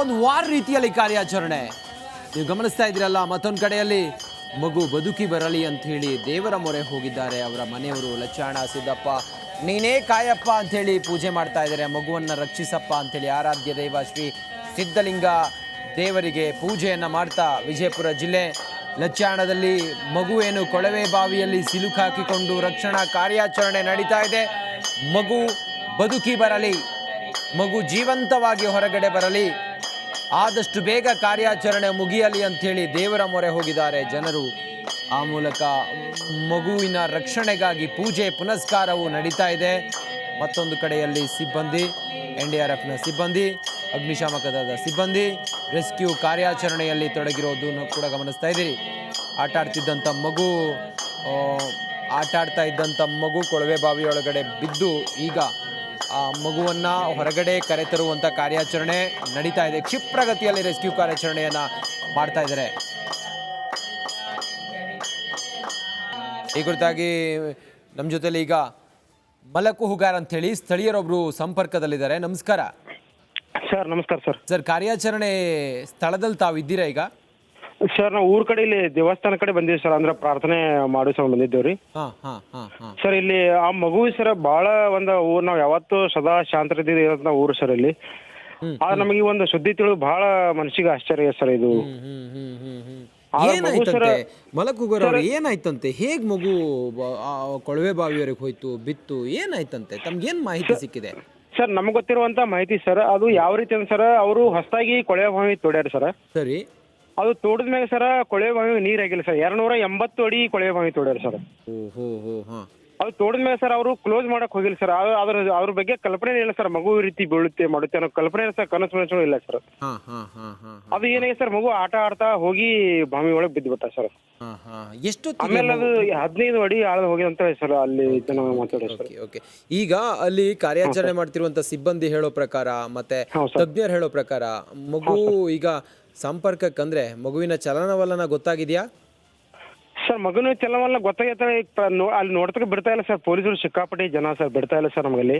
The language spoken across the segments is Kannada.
ಒಂದು ವಾರ ರೀತಿಯಲ್ಲಿ ಕಾರ್ಯಾಚರಣೆ ನೀವು ಗಮನಿಸ್ತಾ ಇದ್ದೀರಲ್ಲ. ಮತ್ತೊಂದು ಕಡೆಯಲ್ಲಿ ಮಗು ಬದುಕಿ ಬರಲಿ ಅಂತ ಹೇಳಿ ದೇವರ ಮೊರೆ ಹೋಗಿದ್ದಾರೆ ಅವರ ಮನೆಯವರು. ಲಚ್ಚಾಣ ಸಿದ್ದಪ್ಪ ನೀನೇ ಕಾಯಪ್ಪ ಅಂಥೇಳಿ ಪೂಜೆ ಮಾಡ್ತಾ ಇದ್ದಾರೆ. ಮಗುವನ್ನು ರಕ್ಷಿಸಪ್ಪ ಅಂಥೇಳಿ ಆರಾಧ್ಯ ದೈವ ಶ್ರೀ ಸಿದ್ಧಲಿಂಗ ದೇವರಿಗೆ ಪೂಜೆಯನ್ನು ಮಾಡ್ತಾ ವಿಜಯಪುರ ಜಿಲ್ಲೆ ಲಚ್ಚಾಣದಲ್ಲಿ ಮಗು ಏನು ಕೊಳವೆ ಬಾವಿಯಲ್ಲಿ ಸಿಲುಕಾಕಿಕೊಂಡು ರಕ್ಷಣಾ ಕಾರ್ಯಾಚರಣೆ ನಡೀತಾ ಇದೆ. ಮಗು ಬದುಕಿ ಬರಲಿ, ಮಗು ಜೀವಂತವಾಗಿ ಹೊರಗಡೆ ಬರಲಿ, ಆದಷ್ಟು ಬೇಗ ಕಾರ್ಯಾಚರಣೆ ಮುಗಿಯಲಿ ಅಂಥೇಳಿ ದೇವರ ಮೊರೆ ಹೋಗಿದ್ದಾರೆ ಜನರು. ಆ ಮೂಲಕ ಮಗುವಿನ ರಕ್ಷಣೆಗಾಗಿ ಪೂಜೆ ಪುನಸ್ಕಾರವು ನಡೀತಾ ಇದೆ. ಮತ್ತೊಂದು ಕಡೆಯಲ್ಲಿ ಸಿಬ್ಬಂದಿ, NDRFನ ಸಿಬ್ಬಂದಿ, ಅಗ್ನಿಶಾಮಕ ದಳದ ಸಿಬ್ಬಂದಿ ರೆಸ್ಕ್ಯೂ ಕಾರ್ಯಾಚರಣೆಯಲ್ಲಿ ತೊಡಗಿರೋದನ್ನು ಕೂಡ ಗಮನಿಸ್ತಾ ಇದ್ದೀರಿ. ಆಟಾಡ್ತಾ ಇದ್ದಂಥ ಮಗು ಕೊಳವೆ ಬಾವಿಯೊಳಗಡೆ ಬಿದ್ದು ಈಗ ಆ ಮಗುವನ್ನು ಹೊರಗಡೆ ಕರೆತರುವಂಥ ಕಾರ್ಯಾಚರಣೆ ನಡೀತಾ ಇದೆ. ಕ್ಷಿಪ್ರಗತಿಯಲ್ಲಿ ರೆಸ್ಕ್ಯೂ ಕಾರ್ಯಾಚರಣೆಯನ್ನು ಮಾಡ್ತಾ ಇದ್ದಾರೆ. ಈ ಕುರಿತಾಗಿ ನಮ್ಮ ಜೊತೆಲಿ ಈಗ ಮಲಕು ಹುಗಾರ್ ಅಂತೇಳಿ ಸ್ಥಳೀಯರೊಬ್ಬರು ಸಂಪರ್ಕದಲ್ಲಿದ್ದಾರೆ. ನಮಸ್ಕಾರ ಸರ್. ನಮಸ್ಕಾರ ಸರ್. ಸರ್, ಕಾರ್ಯಾಚರಣೆ ಸ್ಥಳದಲ್ಲಿ ತಾವು ಇದ್ದೀರಾ ಈಗ? ಸರ್ ನಾವು ಊರ್ ಕಡೆ ಇಲ್ಲಿ ದೇವಸ್ಥಾನ ಕಡೆ ಬಂದಿವಿ ಸರ್. ಅಂದ್ರೆ ಪ್ರಾರ್ಥನೆ ಮಾಡೋ ಸಲ ಬಂದಿದ್ದೇವ್ರಿ ಸರ್. ಇಲ್ಲಿ ಆ ಮಗು ಸರ್ ಬಹಳ ಊರ್ ನಾವ್ ಯಾವತ್ತು ಸದಾ ಶಾಂತರಿದ್ದೀವಿ ಇರೋದ್ ಊರು ಸರ್. ಇಲ್ಲಿ ಆದ್ರೆ ನಮಗೆ ಒಂದು ಸುದ್ದಿ ತಿಳಿದು ಬಹಳ ಮನಸ್ಸಿಗೆ ಆಶ್ಚರ್ಯ ಸರ್. ಇದು ಏನಾಯ್ತಂತೆ? ಹೇಗ್ ಮಗು ಕೊಳವೆ ಬಾವಿಯವರೆಗೆ ಹೋಯ್ತು, ಬಿತ್ತು, ಏನಾಯ್ತಂತೆ? ತಮ್ಗೇನ್ ಮಾಹಿತಿ ಸಿಕ್ಕಿದೆ? ಸರ್ ನಮ್ಗೆ ಗೊತ್ತಿರುವಂತ ಮಾಹಿತಿ ಸರ್, ಅದು ಯಾವ ರೀತಿ ಅಂತ ಸರ್, ಅವರು ಹೊಸದಾಗಿ ಕೊಳವೆ ಬಾವಿ ತೋಡ್ಯಾರ ಸರ್. ಸರಿ. ಅದು ತೋಡಿದ ಮ್ಯಾಗ ಸರ್ ಕೊಳವೆ ಬಾವಿ ನೀರ್ ಆಗಿಲ್ಲ ಸರ್. 280 ಅಡಿ ಕೊಳವೆ ಬಾವಿ ತೋಡ್ಯಾರ ಸರ್. ಅದು ತೋಡಿದ ಮೇಲೆ ಸರ್ ಅವರು ಕ್ಲೋಸ್ ಮಾಡಕ್ ಹೋಗಿಲ್ಲ ಸರ್. ಅದ್ರ ಬಗ್ಗೆ ಕಲ್ಪನೆ ಇಲ್ಲ ಸರ್. ಮಗು ಈ ರೀತಿ ಬೀಳುತ್ತೆ ಮಾಡುತ್ತೆ ಅನ್ನೋ ಕಲ್ಪನೆ ಸರ್, ಕನಸು ಇಲ್ಲ ಸರ್. ಅದು ಏನಾಗಿದೆ ಸರ್, ಮಗು ಆಟ ಆಡ್ತಾ ಹೋಗಿ ಬಾವಿ ಒಳಗೆ ಬಿದ್ದು ಬಿಟ್ಟ ಸರ್. ಆಮೇಲೆ ಅದು 15 ಅಡಿ ಆಳದ ಹೋಗಿದೆ ಅಂತ ಸರ್ ಅಲ್ಲಿ ಜನ ಮಾತಾಡೋದು ಸರ್. ಈಗ ಅಲ್ಲಿ ಕಾರ್ಯಾಚರಣೆ ಮಾಡ್ತಿರುವಂತ ಸಿಬ್ಬಂದಿ ಹೇಳೋ ಪ್ರಕಾರ ಮತ್ತೆ ತಜ್ಞರು ಹೇಳೋ ಪ್ರಕಾರ ಮಗು ಈಗ ಸಂಪರ್ಕಕ್ಕಂದ್ರೆ ಮಗುವಿನ ಚಲನವಲನ ಗೊತ್ತಾಗಿದ್ಯಾ ಸರ್? ಮಗನ ಚಲನವಲನ ಗೊತ್ತಾಗೈತೆ. ಅಲ್ಲಿ ನೋಡ್ತಕ್ಕೆ ಬಿಡ್ತಾ ಇಲ್ಲ ಸರ್. ಪೊಲೀಸರು ಸಿಕ್ಕಾಪಟ್ಟಿ ಜನ ಸರ್ ಬಿಡ್ತಾ ಇಲ್ಲ ಸರ್ ನಮಗಲ್ಲಿ.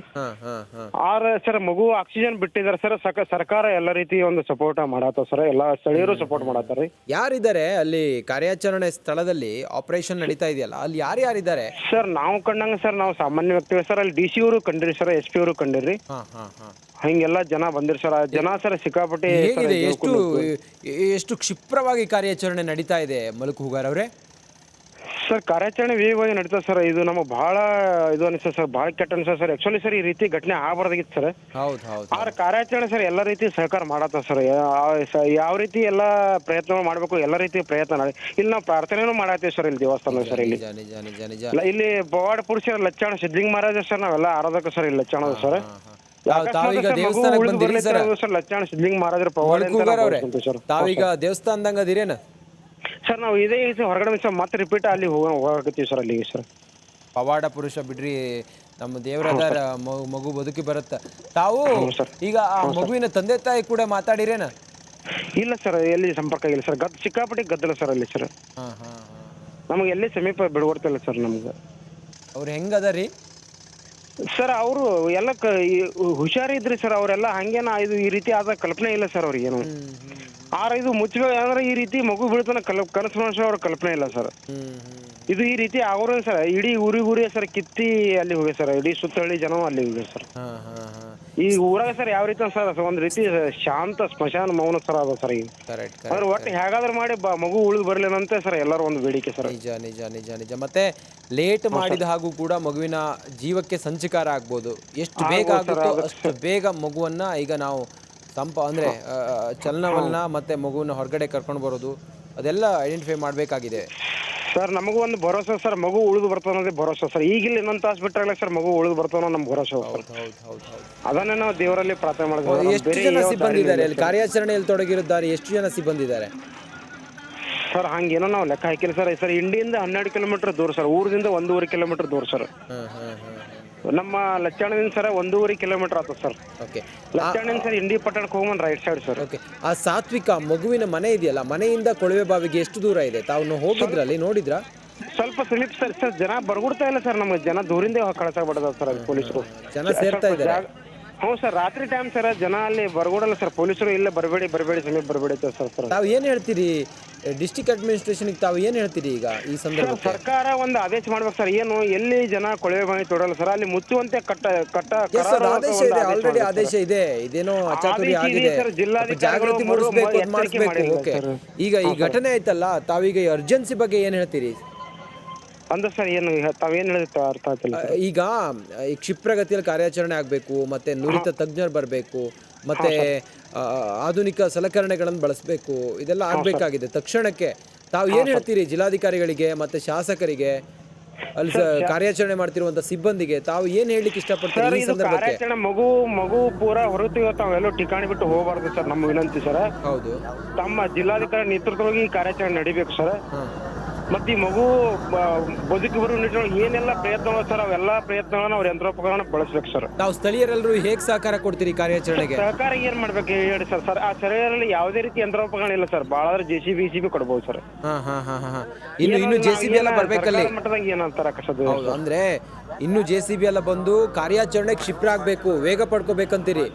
ಆದ್ರೆ ಸರ್ ಮಗು ಆಕ್ಸಿಜನ್ ಬಿಟ್ಟಿದ್ದಾರೆ ಸರ್. ಸರ್ಕಾರ ಎಲ್ಲ ರೀತಿ ಒಂದು ಸಪೋರ್ಟ್ ಮಾಡತ್ತ ಸರ್. ಎಲ್ಲ ಸ್ಥಳೀಯರು ಸಪೋರ್ಟ್ ಮಾಡತ್ತಾರೆ. ಯಾರಿದ್ದಾರೆ ಅಲ್ಲಿ ಕಾರ್ಯಾಚರಣೆ ಸ್ಥಳದಲ್ಲಿ? ಆಪರೇಷನ್ ನಡೀತಾ ಇದೆಯಲ್ಲ, ಅಲ್ಲಿ ಯಾರ್ಯಾರಿದ್ದಾರೆ ಸರ್? ನಾವು ಕಂಡಂಗ ಸರ್, ನಾವು ಸಾಮಾನ್ಯ ವ್ಯಕ್ತಿಗಳು ಸರ್. ಅಲ್ಲಿ DC ಅವರು ಕಂಡಿರಿ ಸರ್, SP ಅವರು ಕಂಡಿರಿ. ಹಿಂಗೆಲ್ಲ ಜನ ಬಂದಿರಿ ಸರ್. ಜನ ಸರ್ ಸಿಕ್ಕಾಪಟ್ಟಿ. ಎಷ್ಟು ಕ್ಷಿಪ್ರವಾಗಿ ಕಾರ್ಯಾಚರಣೆ ನಡೀತಾ ಇದೆ ಮಲಕು ಹುಗಾರ್ ಅವರೇ? ಸರ್ ಕಾರ್ಯಾಚರಣೆ ವೇಗವಾಗಿ ನಡೀತದೆ ಸರ್. ಇದು ನಮಗೆ ಬಹಳ ಇದು ಅನಿಸ್ತದೆ ಸರ್, ಬಹಳ ಕೆಟ್ಟ ಅನಿಸ್ತದೆ ಸರ್. ಆಕ್ಚುಲಿ ಸರ್ ಈ ರೀತಿ ಘಟನೆ ಆಗಬಾರ್ದಾಗಿತ್ತು ಸರ್. ಆದ್ರೆ ಕಾರ್ಯಾಚರಣೆ ಸರ್ ಎಲ್ಲ ರೀತಿ ಸಹಕಾರ ಮಾಡತ್ತ ಸರ್. ಯಾವ ರೀತಿ ಎಲ್ಲ ಪ್ರಯತ್ನ ಮಾಡಬೇಕು, ಎಲ್ಲ ರೀತಿ ಪ್ರಯತ್ನ ಇಲ್ಲಿ ನಾವು ಪ್ರಾರ್ಥನೆನೂ ಮಾಡತ್ತೀವಿ ಸರ್ ಇಲ್ಲಿ ದೇವಸ್ಥಾನ ಸರ್. ಇಲ್ಲಿ ಪವಾಡ ಪುರುಷರ ಲಚ್ಚಾಣ ಸಿದ್ಧಲಿಂಗ ಮಹಾರಾಜ ಸರ್. ನಾವೆಲ್ಲ ಆರಾಧಕ ಸರ್ ಇಲ್ಲಿ ಲಚ್ಚಾಣ ಸರ್. ಲಚ್ಚಾಣ ಸಿದ್ಧಲಿಂಗ ಮಹಾರಾಜರ ಪವಾಡ. ತಾವೀಗ ದೇವಸ್ಥಾನದಂಗ ಅದಿರೇನ ಸರ್? ನಾವು ಇದೇ ಹೊರಗಡೆ ಸರ್ ಮತ್ತೆ ರಿಪೀಟ್ ಅಲ್ಲಿ ಹೋಗಕತ್ತೀವಿ ಸರ್ ಅಲ್ಲಿಗೆ ಸರ್. ಪವಾಡ ಪುರುಷ ಬಿಡ್ರಿ, ನಮ್ಮ ದೇವರಾದ ಮಗು ಬದುಕಿ ಬರುತ್ತ. ತಾವು ಈಗ ಆ ಮಗುವಿನ ತಂದೆ ತಾಯಿ ಕೂಡ ಮಾತಾಡಿರೇನ? ಇಲ್ಲ ಸರ್, ಎಲ್ಲಿ ಸಂಪರ್ಕ ಇಲ್ಲ ಸರ್. ಸಿಕ್ಕಾಪಟ್ಟಿ ಗದ್ದಲ ಸರ್ ಅಲ್ಲಿ ಸರ್. ನಮಗೆ ಎಲ್ಲಿ ಸಮೀಪ ಬಿಡ್ಕೊಡ್ತಿಲ್ಲ ಸರ್ ನಮ್ಗೆ. ಅವ್ರು ಹೆಂಗದ ರೀ ಸರ್? ಅವರು ಎಲ್ಲ ಹುಷಾರಿದ್ರಿ ಸರ್. ಅವರೆಲ್ಲ ಹಂಗೇನ ಇದು ಈ ರೀತಿ ಆದ ಕಲ್ಪನೆ ಇಲ್ಲ ಸರ್ ಅವ್ರಿಗೇನು. ಇದು ಮುಚ್ಚಬೇಕು ಅಂದ್ರೆ ಈ ರೀತಿ ಮಗು ಬೀಳ್ತಾನ ಕನಸು ಮನುಷ್ಯ ಅವ್ರ ಕಲ್ಪನೆ ಇಲ್ಲ ಸರ್. ಇದು ಈ ರೀತಿ ಆಗೋರ ಸರ್. ಇಡೀ ಊರಿ ಸರ್ ಕಿತ್ತಿ ಅಲ್ಲಿ ಹೋಗಿ ಸರ್. ಇಡೀ ಸುತ್ತಹಳ್ಳಿ ಜನ ಅಲ್ಲಿ ಹೋಗಿ ಸರ್. ಈ ಊರಾಗ ಸರ್ ಯಾವ ರೀತಿ ಸರ್ ಒಂದ್ ರೀತಿ ಶಾಂತ ಸ್ಮಶಾನ ಮೌನ ಸರ್ ಅದ ಸರ್. ಈಗ ಅದ್ರ ಒಟ್ಟು ಹೇಗಾದ್ರೂ ಮಾಡಿ ಮಗು ಉಳಿದು ಬರ್ಲೇನಂತೆ ಸರ್ ಎಲ್ಲರೂ ಒಂದು ಬೇಡಿಕೆ ಸರ್. ನಿಜ. ಮತ್ತೆ ಲೇಟ್ ಮಾಡಿದ ಹಾಗೂ ಕೂಡ ಮಗುವಿನ ಜೀವಕ್ಕೆ ಸಂಚಕಾರ ಆಗ್ಬೋದು. ಎಷ್ಟು ಬೇಗ ಆಗುತ್ತೋ ಅಷ್ಟು ಬೇಗ ಮಗುವನ್ನ ಈಗ ನಾವು ಅಂದ್ರೆ ಚಲನವಲನ ಮತ್ತೆ ಮಗುವನ್ನ ಹೊರಗಡೆ ಕರ್ಕೊಂಡು ಬರೋದು ಅದೆಲ್ಲ ಐಡೆಂಟಿಫೈ ಮಾಡಬೇಕಾಗಿದೆ ಸರ್. ನಮಗೂ ಒಂದು ಭರೋಸೆ ಸರ್, ಮಗು ಉಳಿದು ಬರ್ತಾನೋದೇ ಭರೋಸೆ ಸರ್. ಈಗಿಲ್ಲ ಇನ್ನೊಂದು ತಾಸು ಬಿಟ್ಟಾಗಲೇ ಸರ್ ಮಗು ಉಳಿದು ಬರ್ತಾನೋ ನಮ್ಗೆ ಭರೋಸೆ. ಅದನ್ನೇ ನಾವು ದೇವರಲ್ಲಿ ಪ್ರಾರ್ಥನೆ ಮಾಡಿದ್ವಿ. ಎಷ್ಟು ಜನ ಸಿಬ್ಬಂದಿ ಇದ್ದಾರೆ ಅಲ್ಲಿ ಕಾರ್ಯಾಚರಣೆಯಲ್ಲಿ ತೊಡಗಿರುತ್ತಾರೆ? ಎಷ್ಟು ಜನ ಸಿಬ್ಬಂದಿ ಇದ್ದಾರೆ ಸರ್? ಹಂಗೇನೋ ನಾವು ಲೆಕ್ಕ ಹಾಕಿಲ್ಲ ಸರ್. ಸರ್ ಇಂಡಿಯಿಂದ 12 ಕಿಲೋಮೀಟರ್ ದೂರ ಸರ್. ಊರದಿಂದ 1.5 ಕಿಲೋಮೀಟರ್ ದೂರ ಸರ್. ನಮ್ಮ ಲಚ್ಚಾಣದಿಂದ ಸರ್ 1.5 ಕಿಲೋಮೀಟರ್ ಆಗ್ತದೆ ಸರ್. ಲಚ್ಚಾಣದಿಂದ ಸರ್ ಇಂಡಿ ಪಟ್ಟಣಕ್ಕೆ ಹೋಗೋಣ ರೈಟ್ ಸೈಡ್ ಸರ್. ಆ ಸಾತ್ವಿಕ ಮಗುವಿನ ಮನೆ ಇದೆಯಲ್ಲ, ಮನೆಯಿಂದ ಕೊಳವೆ ಬಾವಿಗೆ ಎಷ್ಟು ದೂರ ಇದೆ? ತಾವು ಹೋಗಿದ್ರಲ್ಲಿ ನೋಡಿದ್ರಾ? ಸ್ವಲ್ಪ ಸಮೀಪ ಸರ್. ಜನ ಬರ್ಗುಡ್ತಾ ಇಲ್ಲ ಸರ್. ನಮಗೆ ಜನ ದೂರಿಂದ ಕಳ್ಸಕ್ ಬಿಡದ ಸರ್ ಪೊಲೀಸರು. ಜನ ಸೇರ್ತಾ ಇದ್ದಾರೆ. ಹ್ಞೂ ಸರ್, ರಾತ್ರಿ ಟೈಮ್ ಸರ್, ಜನ ಅಲ್ಲಿ ಬರ್ಗೋಡಲ್ಲ ಸರ್, ಪೊಲೀಸರು ಇಲ್ಲ ಬರಬೇಡಿ ಸಮೀಪ ಬರಬೇಡಿ ಸರ್. ತಾವು ಏನು ಹೇಳ್ತೀರಿ ಡಿಸ್ಟ್ರಿಕ್ಟ್ ಅಡ್ಮಿನಿಸ್ಟ್ರೇಷನ್ಗೆ, ತಾವು ಏನು ಹೇಳ್ತೀರಿ ಈಗ ಈ ಸಂದರ್ಭಕ್ಕೆ? ಸರ್ಕಾರ ಒಂದು ಆದೇಶ ಮಾಡ್ಬೇಕು ಸರ್. ಏನು ಎಲ್ಲಿ ಜನ ಕೊಳವೆ ಬಾವಿ ತೊಡಲ್ಲ ಸರ್, ಅಲ್ಲಿ ಮುಚ್ಚುವಂತೆ ಆದೇಶ ಇದೆ, ಆಲ್ರೆಡಿ ಆದೇಶ ಇದೆ. ಇದೇನೋ ಅಚಾತುರಿ ಆಗಿದೆ, ಜಾಗೃತಿ ಮೂಡಿಸಬೇಕು, ಮಾಡಿಸ್ಬೇಕು. ಓಕೆ, ಈಗ ಈ ಘಟನೆ ಆಯ್ತಲ್ಲ, ತಾವೀಗ ಅರ್ಜೆನ್ಸಿ ಬಗ್ಗೆ ಏನು ಹೇಳ್ತೀರಿ? ಅಂದ್ರೆ ಸರ್ ಏನು ತಾವೇನು ಹೇಳಿದ್ರೆ ಅರ್ಥ ಆಗ್ತಿಲ್ಲ. ಈಗ ಈ ಕ್ಷಿಪ್ರಗತಿಯಲ್ಲಿ ಕಾರ್ಯಾಚರಣೆ ಆಗಬೇಕು, ಮತ್ತೆ ನುರಿತ ತಜ್ಞರು ಬರಬೇಕು, ಮತ್ತೆ ಆಧುನಿಕ ಸಲಕರಣೆಗಳನ್ನು ಬಳಸಬೇಕು, ಇದೆಲ್ಲ ಆಗಬೇಕಾಗಿದೆ ತಕ್ಷಣಕ್ಕೆ. ತಾವು ಏನು ಹೇಳ್ತೀರಿ ಜಿಲ್ಲಾಧಿಕಾರಿಗಳಿಗೆ ಮತ್ತೆ ಶಾಸಕರಿಗೆ, ಅಲ್ಲಿ ಕಾರ್ಯಾಚರಣೆ ಮಾಡ್ತಿರುವಂತ ಸಿಬ್ಬಂದಿಗೆ ತಾವು ಏನು ಹೇಳಲಿಕ್ಕೆ ಇಷ್ಟಪಡ್ತೀರಿ ಈ ಸಂದರ್ಭಕ್ಕೆ? ಕಾರ್ಯಾಚರಣೆ ಮಗು ಪೂರ ಹೊರತು ತಾವೆಲ್ಲೋ ಠಿಕಾಣಿ ಬಿಟ್ಟು ಹೋಗಬಾರ್ದು ಸರ್, ನಮ್ಮ ವಿನಂತಿ ಸರ್. ಹೌದು, ತಮ್ಮ ಜಿಲ್ಲಾಧಿಕಾರಿ ನೇತೃತ್ವವಾಗಿ ಈ ಕಾರ್ಯಾಚರಣೆ ನಡಿಬೇಕು ಸರ್. ಮತ್ತೆ ಈ ಮಗು ಬದುಕಿ ಬರುವ ನಿಟ್ಟಿನೊಳಗೆ ಏನೆಲ್ಲ ಪ್ರಯತ್ನಗಳು ಸರ್, ಅವೆಲ್ಲ ಪ್ರಯತ್ನಗಳನ್ನ ಅವ್ರ ಯಂತ್ರೋಪಕರಣ ಬಳಸ್ಬೇಕು ಸರ್. ತಾವು ಸ್ಥಳೀಯರೆಲ್ಲರೂ ಹೇಗೆ ಸಹಕಾರ ಕೊಡ್ತೀರಿ ಕಾರ್ಯಾಚರಣೆಗೆ? ಸಹಕಾರ ಏನ್ ಮಾಡ್ಬೇಕು ಹೇಳಿ ಸರ್. ಆ ಸ್ಥಳೀಯರಲ್ಲಿ ಯಾವುದೇ ರೀತಿ ಯಂತ್ರೋಪಕರಣ ಇಲ್ಲ ಸರ್, ಬಾಳ JCB ಕೊಡ್ಬೋದು ಸರ್. ಇನ್ನು JCB ಎಲ್ಲ ಬರ್ಬೇಕಲ್ಲಿ ಮಟ್ಟದಾಗ ಏನಂತಾರ ಕಸದ. ಹೌದು, ಅಂದ್ರೆ ಇನ್ನು JCB ಎಲ್ಲ ಬಂದು ಕಾರ್ಯಾಚರಣೆ ಕ್ಷಿಪ್ರ ಆಗ್ಬೇಕು, ವೇಗ ಪಡ್ಕೋಬೇಕಂತೀರಿ?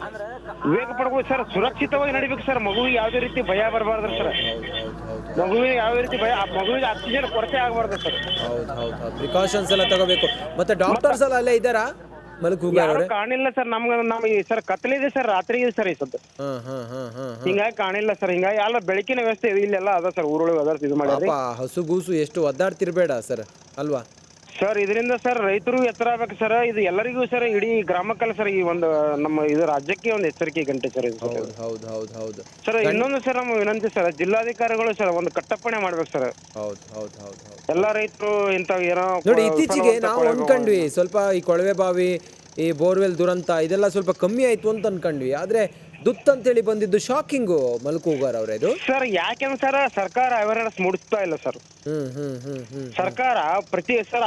ವೇಗ ಪಡ್ಬೋದು ಸರ್, ಸುರಕ್ಷಿತವಾಗಿ ನಡಿಬೇಕು ಸರ್. ಮಗುವಿಗೆ ಯಾವುದೇ ರೀತಿ ಭಯ ಬರಬಾರ್ದು ಸರ್. ಮಗುವಿಗೆ ಯಾವುದೇ ರೀತಿ ಭಯ, ಮಗುವಿಗೆ ಆಕ್ಸಿಜನ್ ಕೊರತೆ ಆಗಬಾರ್ದು ಸರ್. ಹೌದು, ಪ್ರಿಕಾಷನ್ಸ್ ಎಲ್ಲ ತಗೋಬೇಕು. ಮತ್ತೆ ಡಾಕ್ಟರ್ಸ್ ಎಲ್ಲ ಅಲ್ಲೇ ಇದ್ದಾರಾ? ಕಾಣಿಲ್ಲ ಸರ್, ನಮ್ಗೆ ಸರ್ ಕತ್ಲಿದೆ ಸರ್, ರಾತ್ರಿ ಇದೆ ಸರ್ ಈ ಸದ್ದು. ಹಿಂಗಾಗಿ ಕಾಣಿಲ್ಲ ಸರ್. ಹಿಂಗಾಗಿ ಎಲ್ಲ ಬೆಳಕಿನ ವ್ಯವಸ್ಥೆ ಇಲ್ಲೆಲ್ಲ ಅದ ಸರ್, ಊರೊಳಗೆ ಅದ ಇದು ಮಾಡಿ. ಹಸುಗೂಸು ಎಷ್ಟು ಒದ್ದಾಡ್ತಿರ್ಬೇಡ ಸರ್, ಅಲ್ವಾ ಸರ್? ಇದರಿಂದ ಸರ್ ರೈತರು ಎತ್ತರ ಆಗ್ಬೇಕು ಸರ್. ಇದು ಎಲ್ಲರಿಗೂ ಸರ್, ಇಡೀ ಗ್ರಾಮಕ್ಕಲ್ಲ ಸರ್, ಈ ಒಂದು ನಮ್ಮ ಇದು ರಾಜ್ಯಕ್ಕೆ ಒಂದು ಎಚ್ಚರಿಕೆ ಗಂಟೆ ಸರ್ ಇದು. ಹೌದು ಸರ್, ಇನ್ನೊಂದು ಸರ್ ನಮ್ಮ ವಿನಂತಿ ಸರ್, ಜಿಲ್ಲಾಧಿಕಾರಿಗಳು ಸರ್ ಒಂದು ಕಟ್ಟಪ್ಪಣೆ ಮಾಡ್ಬೇಕು ಸರ್. ಹೌದು. ಎಲ್ಲ ರೈತರು ಇಂಥವು ಏನೋ ನೋಡಿ, ಇತ್ತೀಚೆಗೆ ನಾವು ಅನ್ಕೊಂಡ್ವಿ ಸ್ವಲ್ಪ ಈ ಕೊಳವೆ ಬಾವಿ, ಈ ಬೋರ್ವೆಲ್ ದುರಂತ ಇದೆಲ್ಲ ಸ್ವಲ್ಪ ಕಮ್ಮಿ ಆಯ್ತು ಅಂತ ಅನ್ಕೊಂಡ್ವಿ. ಆದ್ರೆ ದುತ್ ಅಂತೇಳಿ ಬಂದಿದ್ದು ಶಾಕಿಂಗು ಮಲ್ಕೂಗಾರ್ ಅವ್ರೆ. ಇದು ಸರ್ ಯಾಕೆಂದ್ರೆ ಸರ್ ಸರ್ಕಾರ ಅವೇರ್ನೆಸ್ ಮೂಡಿಸ್ತಾ ಇಲ್ಲ ಸರ್. ಸರ್ಕಾರ ಪ್ರತಿ ಸರ್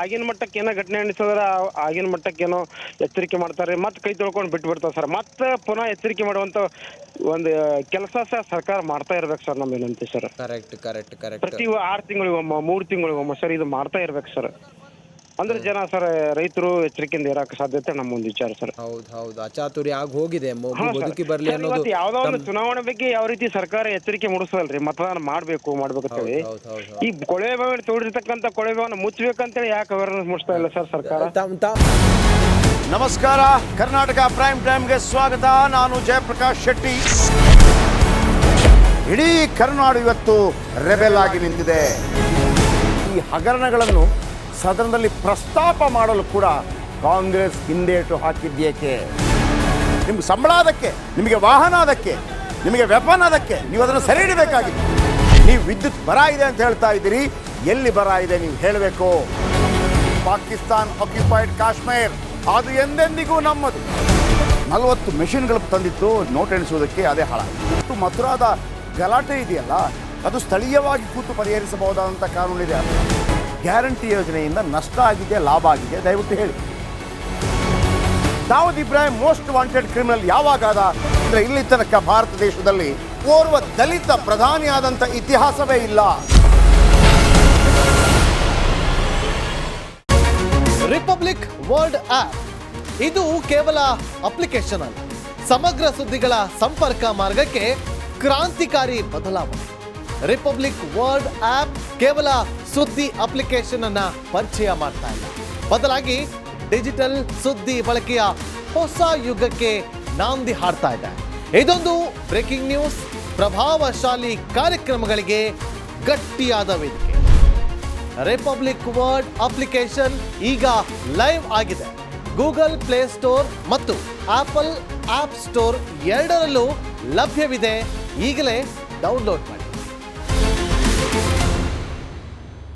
ಆಗಿನ ಮಟ್ಟಕ್ಕೆ ಏನೋ ಘಟನೆ ನಡೆಸಿದ್ರೆ ಆಗಿನ ಮಟ್ಟಕ್ಕೆ ಏನೋ ಎಚ್ಚರಿಕೆ ಮಾಡ್ತಾರೆ, ಮತ್ತೆ ಕೈ ತೊಳ್ಕೊಂಡು ಬಿಟ್ಟು ಬಿಡ್ತಾರೆ ಸರ್. ಮತ್ತೆ ಪುನಃ ಎಚ್ಚರಿಕೆ ಮಾಡುವಂತ ಒಂದು ಕೆಲಸ ಸರ್ ಸರ್ಕಾರ ಮಾಡ್ತಾ ಇರ್ಬೇಕು ಸರ್, ನಮ್ಮ ವಿನಂತಿ ಸರ್. ಕರೆಕ್ಟ್. ಪ್ರತಿ 6 ತಿಂಗಳಿಗೊಮ್ಮ 3 ತಿಂಗಳಿಗೊಮ್ಮ ಸರ್ ಇದು ಮಾಡ್ತಾ ಇರ್ಬೇಕು ಸರ್. ಅಂದ್ರೆ ಜನ ಸರ್ ರೈತರು ಎಚ್ಚರಿಕೆಯಿಂದ ಇರಕ್ಕೆ ಸಾಧ್ಯತೆ ನಮ್ಮ ಒಂದು ವಿಚಾರ ಸರ್. ಹೌದು, ಅಚಾತುರಿ ಆಗಿ ಹೋಗಿದೆ, ಬದುಕಿ ಬರ್ಲಿ ಅನ್ನೋದು. ಯಾವ್ದೋ ಒಂದು ಚುನಾವಣೆ ಬಗ್ಗೆ ಯಾವ ರೀತಿ ಸರ್ಕಾರ ಎಚ್ಚರಿಕೆ ಮೂಡಿಸಲ್ರಿ, ಮತದಾನ ಮಾಡ್ಬೇಕು ಅಂತೇಳಿ ಈ ಕೊಳವೆ ಬಾವಿ ತೋಡಿರ್ತಕ್ಕಂಥ ಕೊಳವೆ ಬಾವಿನ ಮುಚ್ಚಬೇಕಂತೇಳಿ ಯಾಕೆ ಅವೇರ್ನೆಸ್ ಮೂಡಿಸ್ತಾ ಇಲ್ಲ ಸರ್ ಸರ್ಕಾರ? ನಮಸ್ಕಾರ, ಕರ್ನಾಟಕ ಪ್ರೈಮ್ ಟೈಮ್ಗೆ ಸ್ವಾಗತ. ನಾನು ಜಯಪ್ರಕಾಶ್ ಶೆಟ್ಟಿ. ಇಡೀ ಕರ್ನಾಡು ಇವತ್ತು ರೆಬೆಲ್ ಆಗಿ ನಿಂತಿದೆ. ಈ ಹಗರಣಗಳನ್ನು ಸದನದಲ್ಲಿ ಪ್ರಸ್ತಾಪ ಮಾಡಲು ಕೂಡ ಕಾಂಗ್ರೆಸ್ ಹಿಂದೇಟು ಹಾಕಿದ್ದೇಕೆ? ನಿಮ್ಗೆ ಸಂಬಳ ಅದಕ್ಕೆ, ನಿಮಗೆ ವಾಹನ ಅದಕ್ಕೆ, ನಿಮಗೆ ವೆಪನ್ ಅದಕ್ಕೆ, ನೀವು ಅದನ್ನು ಸೆರೆ ಹಿಡಬೇಕಾಗಿತ್ತು. ನೀವು ವಿದ್ಯುತ್ ಬರ ಇದೆ ಅಂತ ಹೇಳ್ತಾ ಇದ್ದೀರಿ, ಎಲ್ಲಿ ಬರ ಇದೆ ನೀವು ಹೇಳಬೇಕು. ಪಾಕಿಸ್ತಾನ್ ಆಕ್ಯುಪೈಡ್ ಕಾಶ್ಮೀರ್ ಅದು ಎಂದೆಂದಿಗೂ ನಮ್ಮದು. 40 ಮೆಷಿನ್ಗಳು ತಂದಿತ್ತು ನೋಟ್ ಎಣಿಸುವುದಕ್ಕೆ, ಅದೇ ಹಾಳಾಗಿದೆ. ಮಥುರಾದ ಗಲಾಟೆ ಇದೆಯಲ್ಲ, ಅದು ಸ್ಥಳೀಯವಾಗಿ ಕೂತು ಪರಿಹರಿಸಬಹುದಾದಂಥ ಕಾನೂನಿದೆ. ಗ್ಯಾರಂಟಿ ಯೋಜನೆಯಿಂದ ನಷ್ಟ ಆಗಿದೆ, ಲಾಭ ಆಗಿದೆ, ದಯವಿಟ್ಟು ಹೇಳಿ. Dawood Ibrahim most wanted criminal ಯಾವಾಗಾದ ಅಂದರೆ ಇಲ್ಲಿ ತನಕ ಭಾರತ ದೇಶದಲ್ಲಿ ಓರ್ವ ದಲಿತ ಪ್ರಧಾನಿಯಾದಂಥ ಇತಿಹಾಸವೇ ಇಲ್ಲ. ರಿಪಬ್ಲಿಕ್ ವರ್ಲ್ಡ್ ಆಪ್ ಇದು ಕೇವಲ ಅಪ್ಲಿಕೇಶನ್ ಅಲ್ಲ, ಸಮಗ್ರ ಸುದ್ದಿಗಳ ಸಂಪರ್ಕ ಮಾರ್ಗಕ್ಕೆ ಕ್ರಾಂತಿಕಾರಿ ಬದಲಾವಣೆ. ರಿಪಬ್ಲಿಕ್ ವರ್ಲ್ಡ್ ಆಪ್ ಕೇವಲ ಸುದ್ದಿ ಅಪ್ಲಿಕೇಶನ್ ಅನ್ನ ಪರಿಚಯ ಮಾಡ್ತಾ ಇಲ್ಲ, ಬದಲಾಗಿ ಡಿಜಿಟಲ್ ಸುದ್ದಿ ಬಳಕೆಯ ಹೊಸ ಯುಗಕ್ಕೆ ನಾಂದಿ ಹಾಡ್ತಾ ಇದೆ. ಇದೊಂದು ಬ್ರೇಕಿಂಗ್ ನ್ಯೂಸ್, ಪ್ರಭಾವಶಾಲಿ ಕಾರ್ಯಕ್ರಮಗಳಿಗೆ ಗಟ್ಟಿಯಾದ ವೇದಿಕೆ. ರಿಪಬ್ಲಿಕ್ ವರ್ಲ್ಡ್ ಅಪ್ಲಿಕೇಶನ್ ಈಗ ಲೈವ್ ಆಗಿದೆ. ಗೂಗಲ್ ಪ್ಲೇ ಸ್ಟೋರ್ ಮತ್ತು ಆಪಲ್ ಆಪ್ ಸ್ಟೋರ್ ಎರಡರಲ್ಲೂ ಲಭ್ಯವಿದೆ. ಈಗಲೇ ಡೌನ್ಲೋಡ್ ಮಾಡಿ.